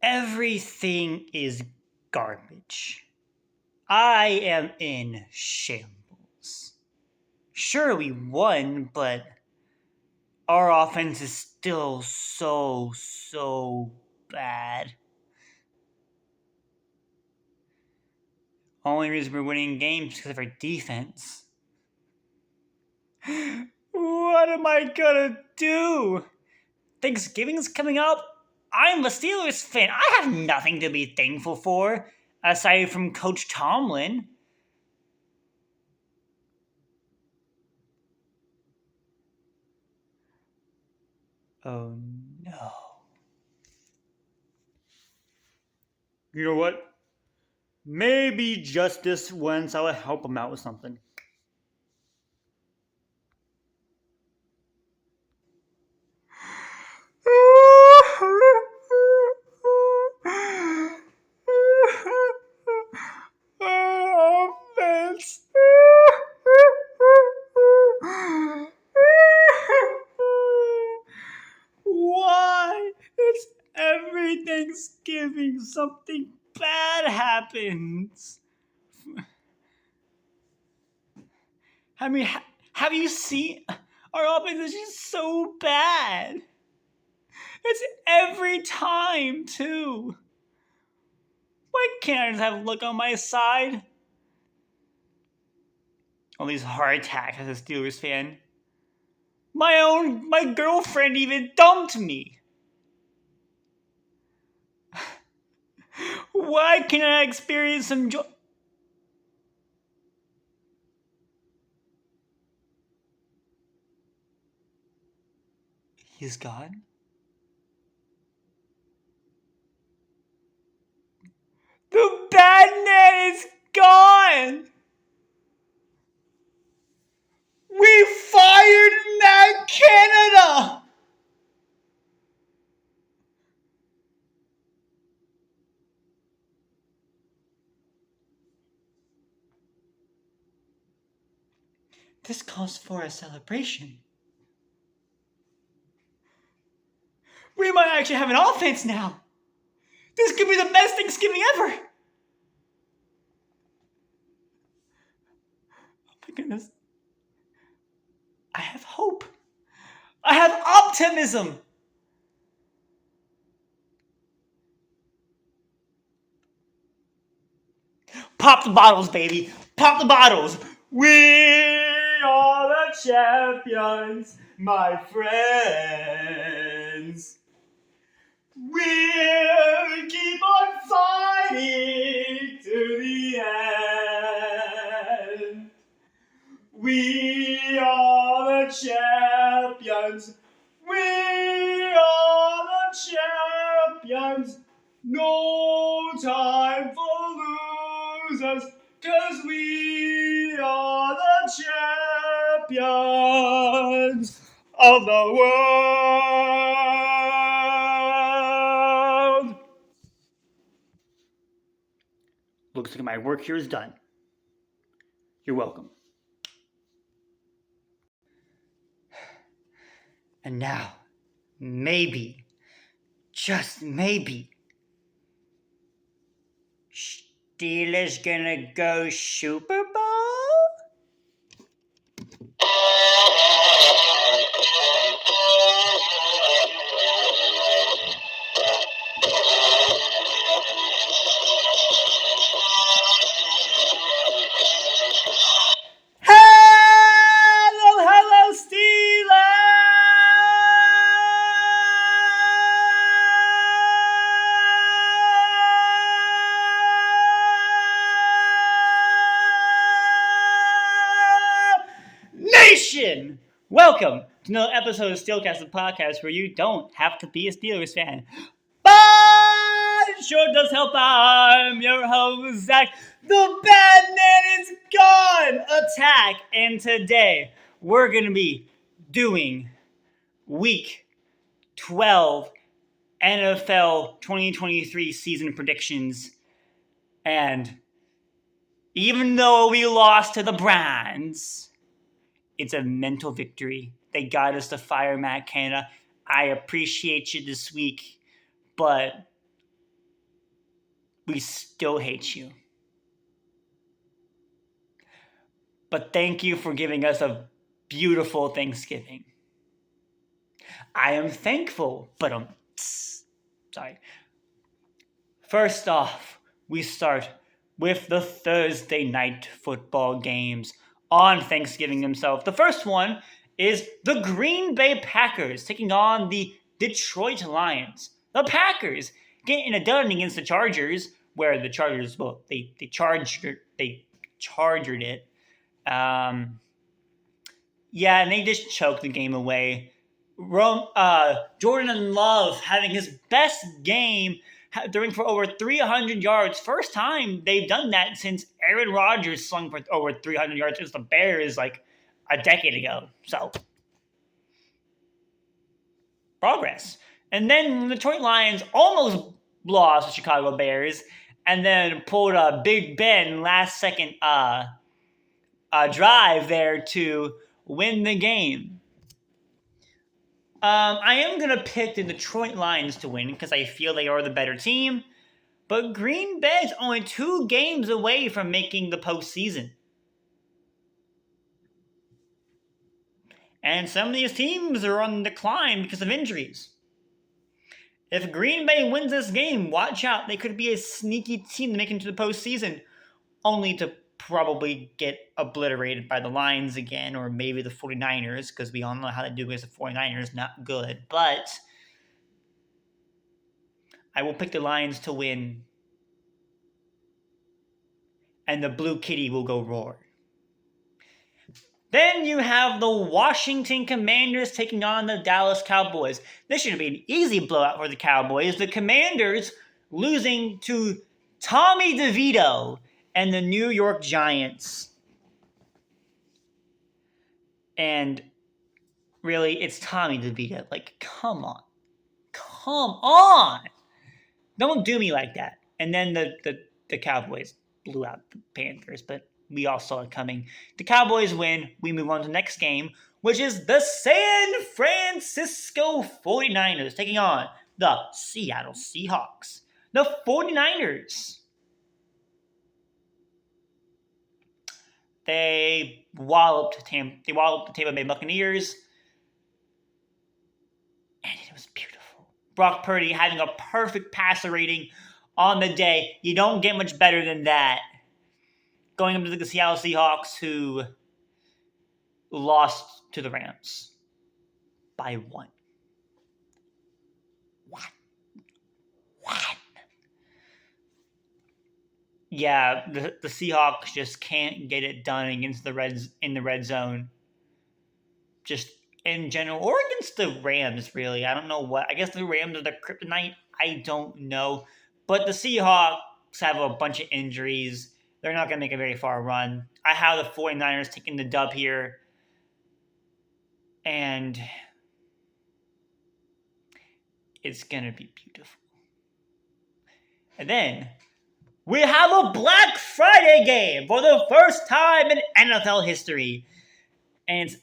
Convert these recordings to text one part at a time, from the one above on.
Everything is garbage. I am in shambles. Sure, we won, but our offense is still so bad. Only reason we're winning games is because of our defense. What am I gonna do? Thanksgiving's coming up. I'm a Steelers fan. I have nothing to be thankful for aside from Coach Tomlin. Oh no. You know what? Maybe just this once I will help him out with something. Offense. Why? It's every Thanksgiving something bad happens. I mean, have you seen? Our offense is just so bad. It's every time, too. Why can't I just have a look on my side? All these heart attacks as a Steelers fan. My girlfriend even dumped me. Why can't I experience some joy? He's gone? The bad man is gone! We fired Matt Canada! This calls for a celebration. We might actually have an offense now. This could be the best Thanksgiving ever. Oh my goodness. I have hope. I have optimism. Pop the bottles, baby. Pop the bottles. We are the champions, my friends. We'll keep on fighting to the end. We are the champions. We are the champions. No time for losers, 'cause we are the champions of the world. Looks like my work here is done. You're welcome. And now, maybe, just maybe, Steelers gonna go Super Bowl? Hello, Nation! Welcome to another episode of Steelcast, the podcast where you don't have to be a Steelers fan. But it sure does help. I'm your host, Zach. The bad man is gone! Attack! And today, we're going to be doing Week 12 NFL 2023 season predictions. And even though we lost to the Browns, it's a mental victory. They got us to fire Matt Canada. I appreciate you this week, but we still hate you. But thank you for giving us a beautiful Thanksgiving. I am thankful, but sorry. First off, we start with the Thursday night football games on Thanksgiving themselves. The first one is the Green Bay Packers taking on the Detroit Lions. The Packers getting a done against the Chargers, where the Chargers, well, they charged it. Yeah, and they just choked the game away. Jordan Love having his best game, throwing for over 300 yards. First time they've done that since Aaron Rodgers slung for over 300 yards against the Bears like a decade ago. So, progress. And then the Detroit Lions almost lost the Chicago Bears and then pulled a Big Ben last second drive there to win the game. I am going to pick the Detroit Lions to win because I feel they are the better team. But Green Bay's only 2 games away from making the postseason. And some of these teams are on the decline because of injuries. If Green Bay wins this game, watch out. They could be a sneaky team to make it into the postseason, only to probably get obliterated by the Lions again, or maybe the 49ers, because we all know how they do against the 49ers. Not good. But I will pick the Lions to win, and the Blue Kitty will go roar. Then you have the Washington Commanders taking on the Dallas Cowboys. This should be an easy blowout for the Cowboys. The Commanders losing to Tommy DeVito and the New York Giants. And really, it's Tommy DeVito. Like, come on. Come on. Don't do me like that. And then the Cowboys blew out the Panthers, but we all saw it coming. The Cowboys win. We move on to the next game, which is the San Francisco 49ers taking on the Seattle Seahawks. The 49ers. They walloped the Tampa Bay Buccaneers. And it was beautiful. Brock Purdy having a perfect passer rating on the day. You don't get much better than that. Going up to the Seattle Seahawks, who lost to the Rams by 1. What? Yeah, the Seahawks just can't get it done against the red zone. Just in general, or against the Rams, really. I don't know what. I guess the Rams are the kryptonite. I don't know. But the Seahawks have a bunch of injuries. They're not going to make a very far run. I have the 49ers taking the dub here. And it's going to be beautiful. And then we have a Black Friday game for the first time in NFL history. And it's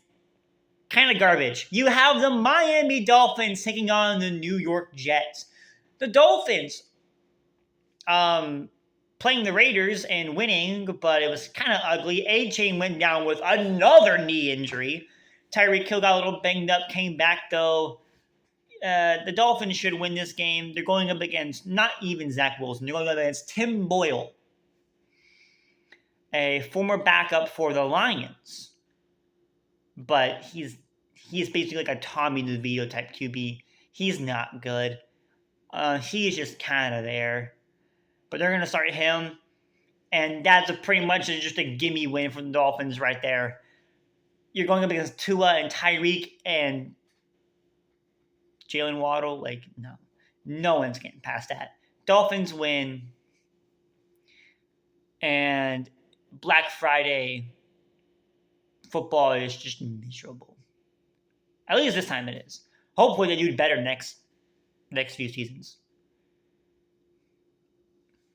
kind of garbage. You have the Miami Dolphins taking on the New York Jets. The Dolphins playing the Raiders and winning, but it was kind of ugly. A-Chain went down with another knee injury. Tyreek Hill got a little banged up, came back though. The Dolphins should win this game. They're going up against not even Zach Wilson. They're going up against Tim Boyle, a former backup for the Lions. But he's basically like a Tommy DeVito type QB. He's not good. He's just kind of there. But they're going to start him. And that's pretty much just a gimme win for the Dolphins right there. You're going up against Tua and Tyreek and Jalen Waddle. Like, no. No one's getting past that. Dolphins win. And Black Friday football is just miserable. At least this time it is. Hopefully they do better next few seasons.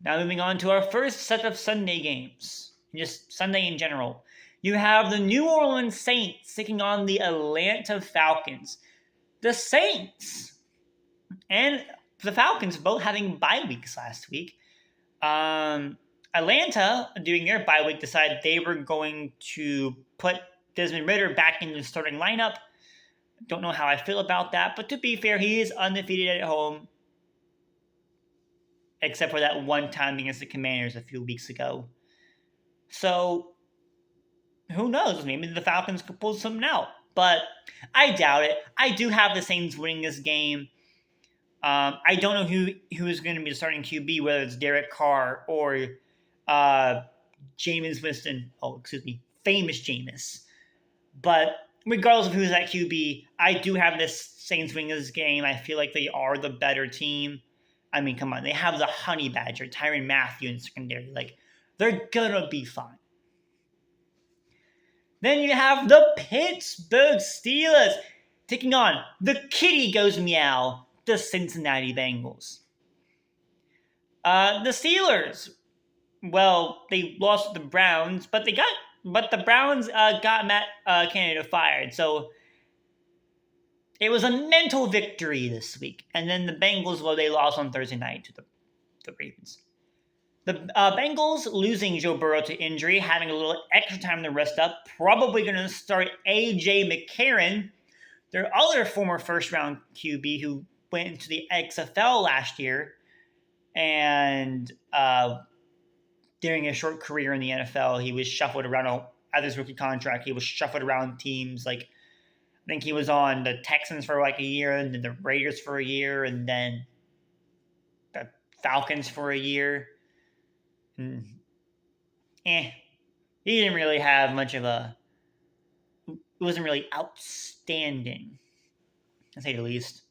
Now moving on to our first set of Sunday games. Just Sunday in general. You have the New Orleans Saints taking on the Atlanta Falcons. The Saints and the Falcons both having bye weeks last week. Atlanta, during their bye week, decided they were going to put Desmond Ritter back in the starting lineup. Don't know how I feel about that, but to be fair, he is undefeated at home, except for that one time against the Commanders a few weeks ago. So, who knows? Maybe the Falcons could pull something out, but I doubt it. I do have the Saints winning this game. I don't know who is going to be the starting QB, whether it's Derek Carr or Jameis Winston. Oh, excuse me, famous Jameis. But regardless of who's that QB, I do have this Saints winning this game. I feel like they are the better team. I mean, come on, they have the Honey Badger, Tyrann Mathieu in secondary. Like, they're gonna be fine. Then you have the Pittsburgh Steelers taking on the kitty goes meow, the Cincinnati Bengals. The Steelers, well, they lost to the Browns, but the Browns got Matt Canada fired, so it was a mental victory this week. And then the Bengals, well, they lost on Thursday night to the Ravens. The Bengals losing Joe Burrow to injury, having a little extra time to rest up, probably going to start A.J. McCarron, their other former first-round QB who went into the XFL last year, and during a short career in the NFL, he was shuffled around at his rookie contract. He was shuffled around teams like, I think he was on the Texans for like a year, and then the Raiders for a year, and then the Falcons for a year. He didn't really have much of it wasn't really outstanding, to say the least.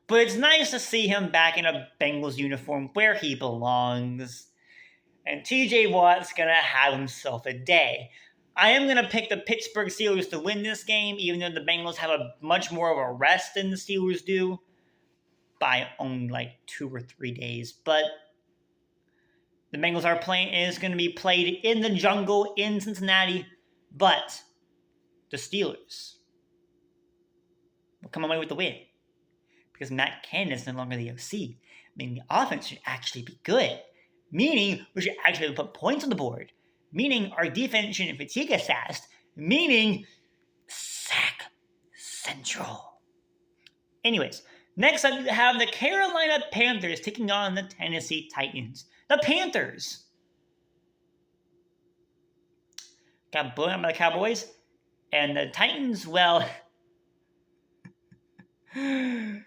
But it's nice to see him back in a Bengals uniform where he belongs. And TJ Watt's going to have himself a day. I am going to pick the Pittsburgh Steelers to win this game, even though the Bengals have a much more of a rest than the Steelers do by only like 2 or 3 days. But the Bengals is going to be played in the jungle in Cincinnati, but the Steelers will come away with the win because Matt Canada is no longer the OC. Meaning the offense should actually be good. Meaning we should actually put points on the board. Meaning our defense shouldn't fatigue us fast. Meaning sack central. Anyways, next up you have the Carolina Panthers taking on the Tennessee Titans. The Panthers got blown out by the Cowboys. And the Titans, well, the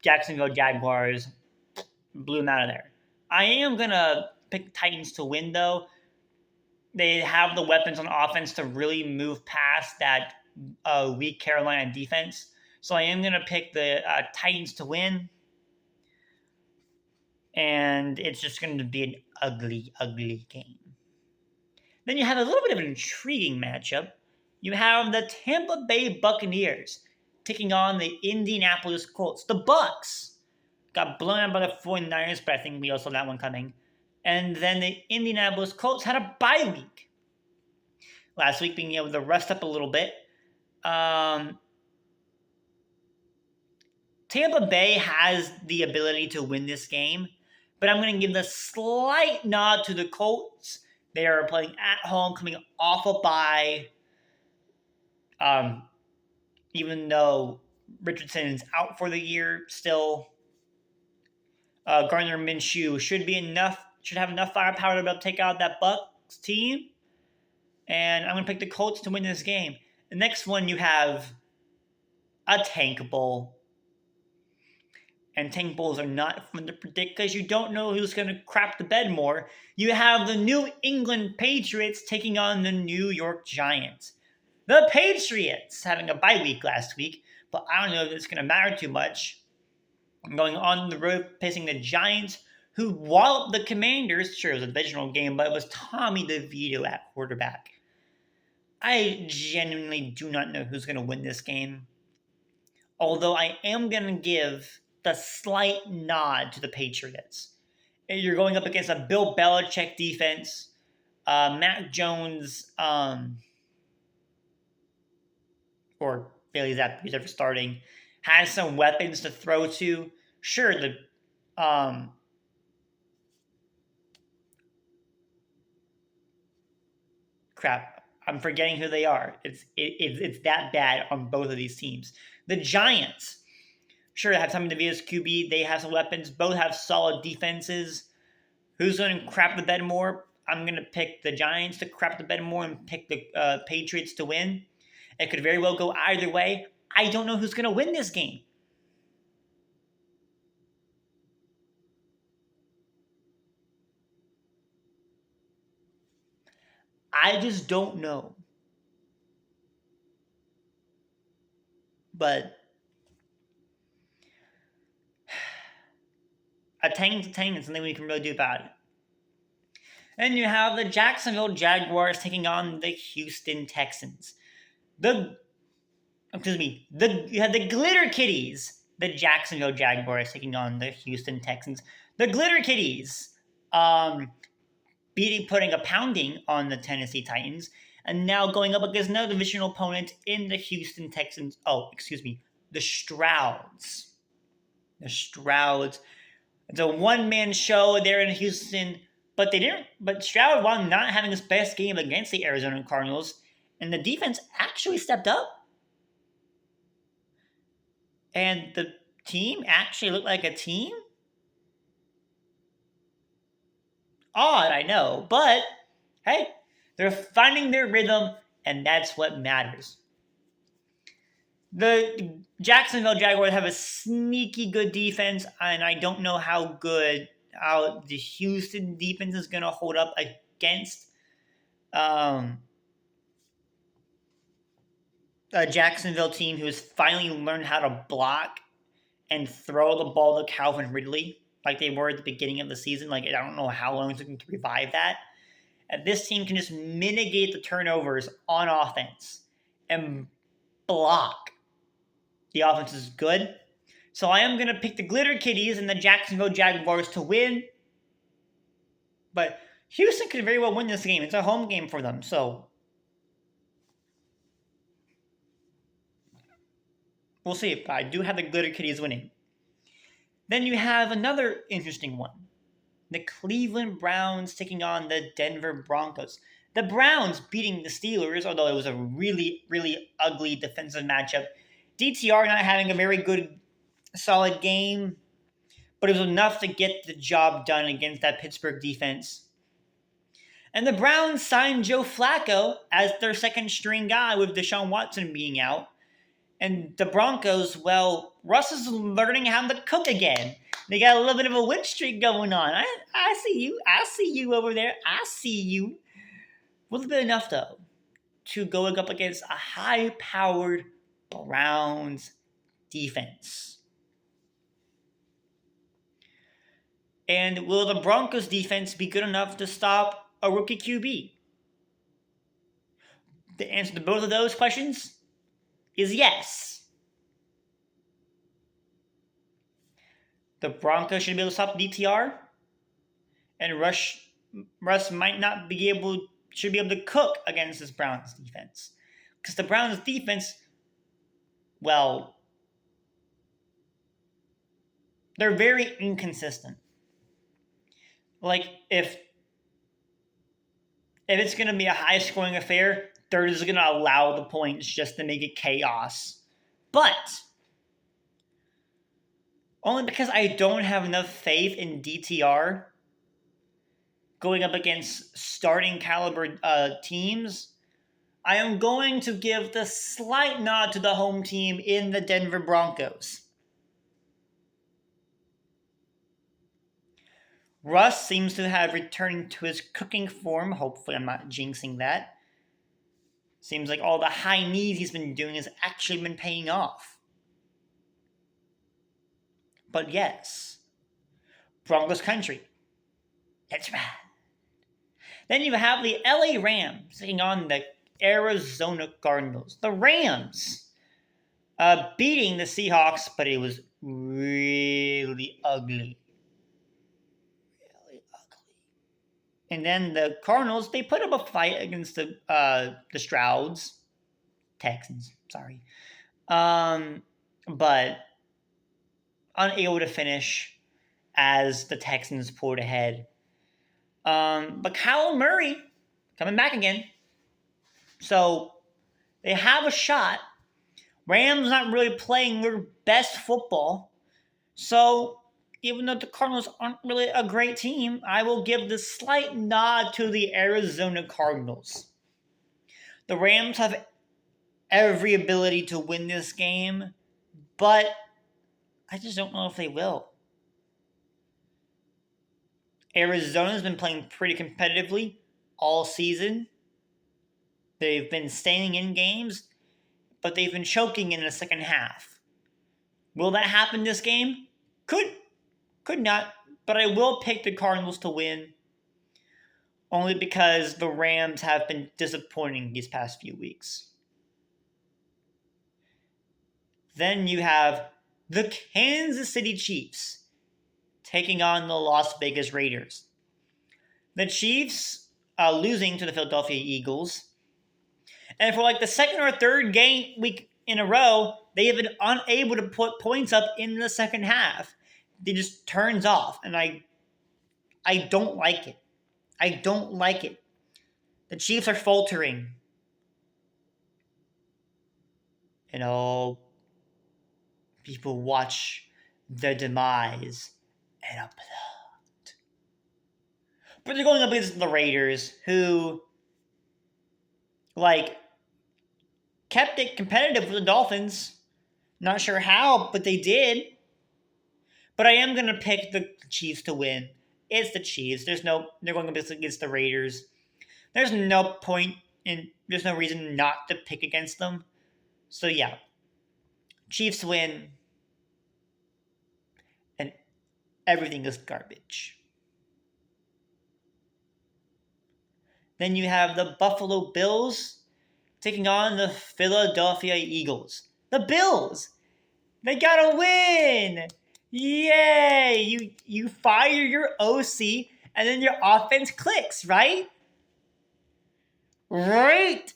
Jacksonville Jaguars blew them out of there. I am going to pick the Titans to win, though. They have the weapons on offense to really move past that weak Carolina defense. So I am going to pick the Titans to win. And it's just going to be an ugly, ugly game. Then you have a little bit of an intriguing matchup. You have the Tampa Bay Buccaneers taking on the Indianapolis Colts. The Bucs got blown out by the 49ers, but I think we all saw that one coming. And then the Indianapolis Colts had a bye week. Last week being able to rest up a little bit. Tampa Bay has the ability to win this game, but I'm going to give the slight nod to the Colts. They are playing at home, coming off a bye. Even though Richardson's out for the year still, Gardner Minshew should have enough firepower to be able to take out that Bucs team. And I'm going to pick the Colts to win this game. The next one you have a Tank Bowl. And Tank Bowls are not fun to predict because you don't know who's going to crap the bed more. You have the New England Patriots taking on the New York Giants. The Patriots having a bye week last week, but I don't know if it's going to matter too much. Going on the road facing the Giants, who walloped the Commanders. Sure, it was a divisional game, but it was Tommy DeVito at quarterback. I genuinely do not know who's going to win this game. Although I am going to give the slight nod to the Patriots. You're going up against a Bill Belichick defense. Mac Jones, or Bailey Zappi, who's ever starting, has some weapons to throw to. Sure, crap. I'm forgetting who they are. It's that bad on both of these teams. The Giants, sure, they have something to be as QB. They have some weapons. Both have solid defenses. Who's going to crap the bed more? I'm going to pick the Giants to crap the bed more and pick the Patriots to win. It could very well go either way. I don't know who's going to win this game. I just don't know. But a tank is something we can really do about it. And you have the Jacksonville Jaguars taking on the Houston Texans. You have the Glitter Kitties, the Jacksonville Jaguars taking on the Houston Texans. The Glitter Kitties, putting a pounding on the Tennessee Titans, and now going up against another divisional opponent in the Houston Texans. The Strouds. The Strouds. It's a one-man show there in Houston, but they didn't. But Stroud wound not having his best game against the Arizona Cardinals, and the defense actually stepped up. And the team actually looked like a team? Odd, I know, but hey, they're finding their rhythm, and that's what matters. The Jacksonville Jaguars have a sneaky good defense, and I don't know how the Houston defense is going to hold up against a Jacksonville team who has finally learned how to block and throw the ball to Calvin Ridley like they were at the beginning of the season. Like, I don't know how long it's going to revive that. And this team can just mitigate the turnovers on offense and block. The offense is good. So I am going to pick the Glitter Kitties and the Jacksonville Jaguars to win. But Houston could very well win this game. It's a home game for them. So we'll see. But I do have the Glitter Kitties winning. Then you have another interesting one. The Cleveland Browns taking on the Denver Broncos. The Browns beating the Steelers, although it was a really, really ugly defensive matchup. DTR not having a very good, solid game, but it was enough to get the job done against that Pittsburgh defense. And the Browns signed Joe Flacco as their second string guy with Deshaun Watson being out. And the Broncos, well, Russ is learning how to cook again. They got a little bit of a win streak going on. I see you. I see you over there. I see you. Wasn't bit enough, though, to go up against a high-powered Browns defense. And will the Broncos defense be good enough to stop a rookie QB? The answer to both of those questions is yes. The Broncos should be able to stop DTR, and Russ might not should be able to cook against this Browns defense. Because the Browns defense, well, they're very inconsistent. Like, if it's going to be a high-scoring affair, they're just going to allow the points just to make it chaos. But only because I don't have enough faith in DTR going up against starting caliber teams, I am going to give the slight nod to the home team in the Denver Broncos. Russ seems to have returned to his cooking form. Hopefully I'm not jinxing that. Seems like all the high knees he's been doing has actually been paying off. But yes, Broncos country. That's right. Then you have the LA Rams taking on the Arizona Cardinals. The Rams beating the Seahawks, but it was really ugly. And then the Cardinals, they put up a fight against the Strouds. Texans, sorry. But unable to finish as the Texans pulled ahead. But Kyle Murray, coming back again, So they have a shot. Rams not really playing their best football. So even though the Cardinals aren't really a great team, I will give the slight nod to the Arizona Cardinals. The Rams have every ability to win this game, but I just don't know if they will. Arizona's been playing pretty competitively all season. They've been staying in games, but they've been choking in the second half. Will that happen this game? Could not, but I will pick the Cardinals to win, only because the Rams have been disappointing these past few weeks. Then you have the Kansas City Chiefs taking on the Las Vegas Raiders. The Chiefs losing to the Philadelphia Eagles. And for like the second or third game week in a row, they have been unable to put points up in the second half. They just turns off, and I don't like it. I don't like it. The Chiefs are faltering. And people watch their demise and applaud. But they're going up against the Raiders, who kept it competitive with the Dolphins. Not sure how, but they did. But I am going to pick the Chiefs to win. It's the Chiefs. They're going up against the Raiders. There's no point there's no reason not to pick against them. So yeah, Chiefs win, and everything is garbage. Then you have the Buffalo Bills taking on the Philadelphia Eagles. The Bills! They gotta win! Yay! You fire your OC, and then your offense clicks, right? Right?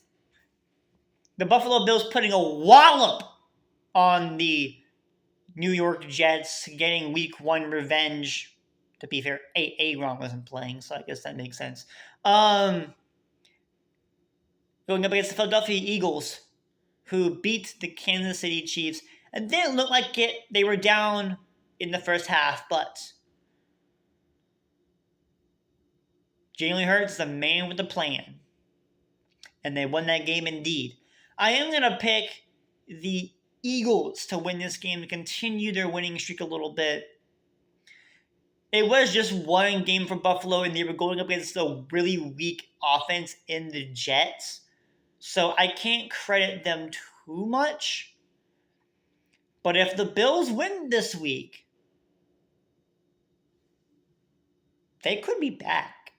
The Buffalo Bills putting a wallop on the New York Jets, getting week 1 revenge. To be fair, Aaron wasn't playing, so I guess that makes sense. Going up against the Philadelphia Eagles, who beat the Kansas City Chiefs. And didn't look like it. They were down in the first half, but Jalen Hurts is the man with the plan. And they won that game indeed. I am going to pick the Eagles to win this game to continue their winning streak a little bit. It was just one game for Buffalo, and they were going up against a really weak offense in the Jets. So I can't credit them too much. But if the Bills win this week, they could be back.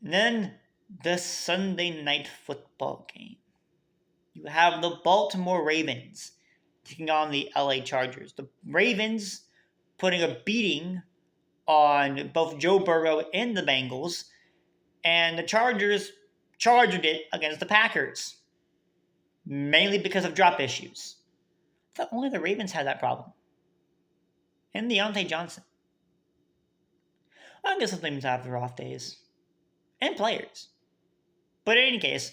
And then the Sunday night football game. You have the Baltimore Ravens taking on the LA Chargers. The Ravens putting a beating on both Joe Burrow and the Bengals. And the Chargers charged it against the Packers. Mainly because of drop issues. I thought only the Ravens had that problem. And Deontay Johnson. I guess some teams have their off days. And players. But in any case,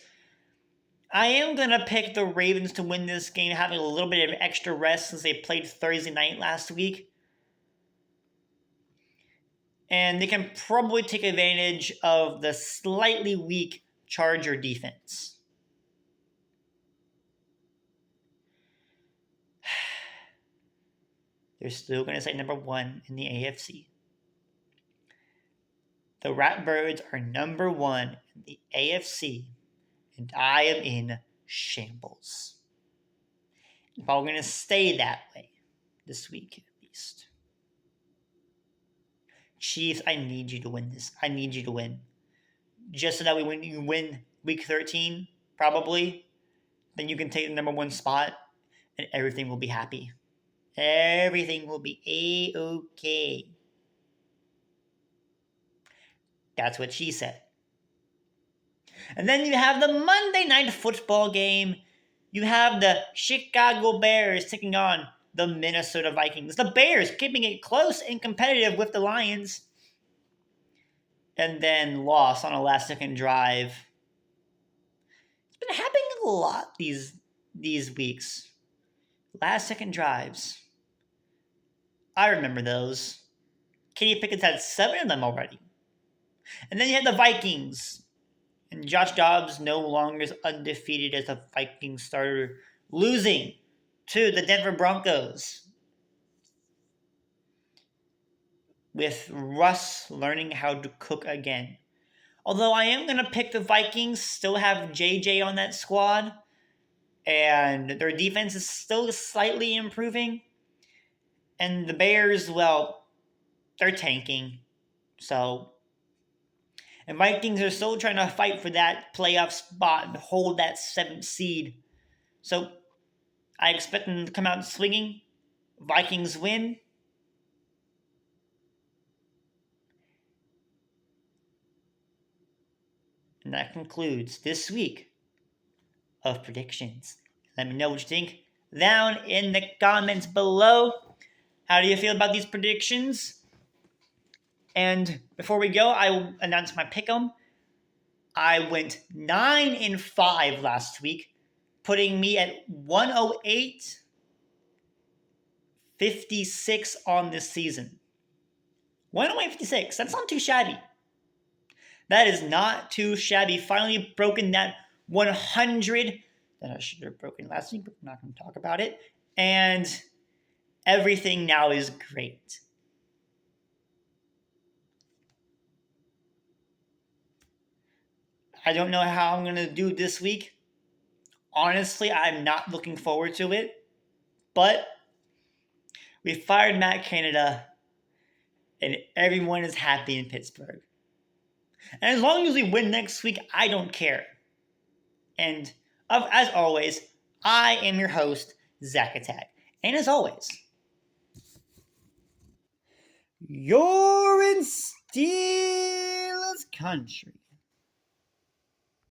I am going to pick the Ravens to win this game, having a little bit of extra rest since they played Thursday night last week. And they can probably take advantage of the slightly weak Charger defense. They're still going to say number 1 in the AFC. The Ratbirds are number 1 in the AFC, and I am in shambles. If I'm going to stay that way this week at least. Chiefs, I need you to win this. I need you to win. Just so that you win week 13, probably, then you can take the number 1 spot, and everything will be happy. Everything will be A-okay. That's what she said. And then you have the Monday night football game. You have the Chicago Bears taking on the Minnesota Vikings. The Bears keeping it close and competitive with the Lions. and then lost on a last-second drive. It's been happening a lot these weeks. Last-second drives. I remember those. Kenny Pickett's had 7 of them already. And then you had the Vikings. And Josh Dobbs no longer is undefeated as a Vikings starter, losing to the Denver Broncos. With Russ learning how to cook again. Although I am going to pick the Vikings, still have JJ on that squad, and their defense is still slightly improving. And the Bears, well, they're tanking. So, and Vikings are still trying to fight for that playoff spot and hold that 7th seed. So, I expect them to come out swinging. Vikings win. And that concludes this week of predictions. Let me know what you think down in the comments below. How do you feel about these predictions? And before we go, I will announce my pick'em. I went 9-5 last week, putting me at 108.56 on this season. 108.56. That's not too shabby. That is not too shabby. Finally broken that 100 that I should have broken last week, but we're not going to talk about it. And everything now is great. I don't know how I'm going to do this week. Honestly, I'm not looking forward to it. But we fired Matt Canada, and everyone is happy in Pittsburgh. And as long as we win next week, I don't care. And as always, I am your host, Zach Attack. And as always, you're in Steelers country.